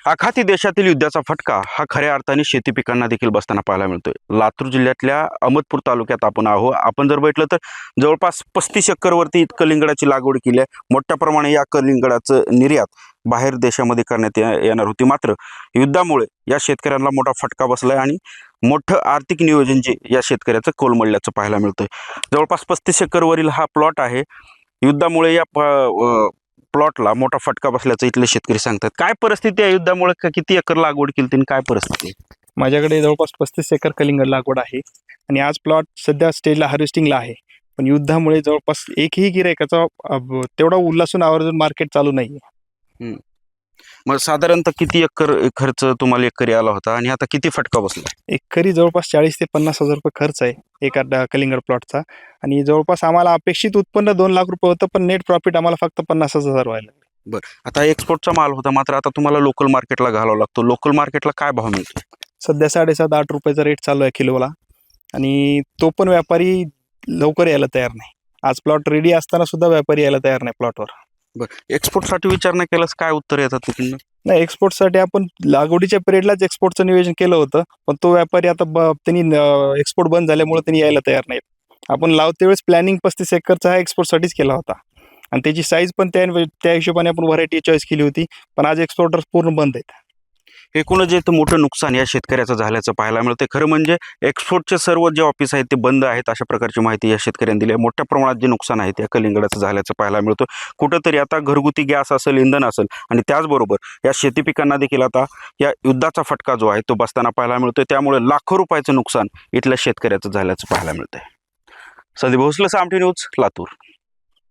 आखाती देशातील युद्धाचा फटका हा खऱ्या अर्थाने शेती पिकांना देखील बसताना पाहायला मिळतोय। लातूर जिल्ह्यातल्या अहमदपूर तालुक्यात आपण जर बघितलं तर जवळपास 35 एकरवरती कलिंगडाची लागवड केली आहे। मोठ्या प्रमाणे या कलिंगडाचं निर्यात बाहेर देशामध्ये करण्यात येणार होती, मात्र युद्धामुळे या शेतकऱ्यांना मोठा फटका बसलाय आणि मोठं आर्थिक नियोजन जे या शेतकऱ्याचं कोलमडल्याचं पाहायला मिळतंय। जवळपास 35 एकरवरील हा प्लॉट आहे। युद्धामुळे या प्लॉटला मोठा फटका बसल्याचं इथले शेतकरी सांगतात। काय परिस्थिती आहे युद्धामुळे, किती एकर लागवड केली त्यांनी, काय परिस्थिती आहे? माझ्याकडे जवळपास 35 एकर कलिंगड लागवड आहे आणि आज प्लॉट सध्या स्टेजला हार्वेस्टिंगला आहे। पण युद्धामुळे जवळपास एकही गिरायकाचा तेवढा उल्हासून आवर्जून मार्केट चालू नाही आहे। मग साधारणतः किती एकर खर्च तुम्हाला एकरी आला होता आणि आता किती फटका बसला? एकरी जवळपास 40 ते 50 हजार रुपये खर्च आहे एका कलिंगड प्लॉटचा आणि जवळपास आम्हाला अपेक्षित उत्पन्न 2 लाख रुपये होतं, पण नेट प्रॉफिट आम्हाला फक्त 50,000 व्हायला लागले। बरं, आता एक्सपोर्टचा माल होता, मात्र आता तुम्हाला लोकल मार्केटला घालावा लागतो। लोकल मार्केटला काय भाव मिळतो? सध्या 7.5-8 रुपयाचा रेट चालू आहे किलोला आणि तो पण व्यापारी लवकर यायला तयार नाही। आज प्लॉट रेडी असताना सुद्धा व्यापारी यायला तयार नाही प्लॉटवर। बरं, एक्सपोर्टसाठी विचार नाही केलास, काय उत्तर येतात तिथून? नाही, एक्सपोर्टसाठी आपण लागवडीच्या पिरियडलाच एक्सपोर्टचं नियोजन केलं होतं, पण तो व्यापारी आता त्यांनी एक्सपोर्ट बंद झाल्यामुळे त्यांनी यायला तयार नाहीत। आपण लावते वेळेस प्लॅनिंग 35 एकरचा हा एक्सपोर्टसाठीच केला होता आणि त्याची साईज पण त्या हिशोबाने आपण व्हरायटी चॉईस केली होती, पण आज एक्सपोर्टर्स पूर्ण बंद आहेत। एकूणच जे मोठं नुकसान या शेतकऱ्याचं झाल्याचं पाहायला मिळतं। खरं म्हणजे एक्सपोर्टचे सर्व जे ऑफिस आहेत ते बंद आहेत, अशा प्रकारची माहिती या शेतकऱ्यांनी दिली आहे। मोठ्या प्रमाणात जे नुकसान आहे त्या कलिंगडाचं झाल्याचं पाहायला मिळतं। कुठंतरी आता घरगुती गॅस असेल, इंधन असेल आणि त्याचबरोबर या शेती पिकांना देखील आता या युद्धाचा फटका जो आहे तो बसताना पाहायला मिळतोय। त्यामुळे लाखो रुपयाचं नुकसान इथल्या शेतकऱ्याचं झाल्याचं पाहायला मिळतंय। संदीप भोसले, सामठी न्यूज, लातूर।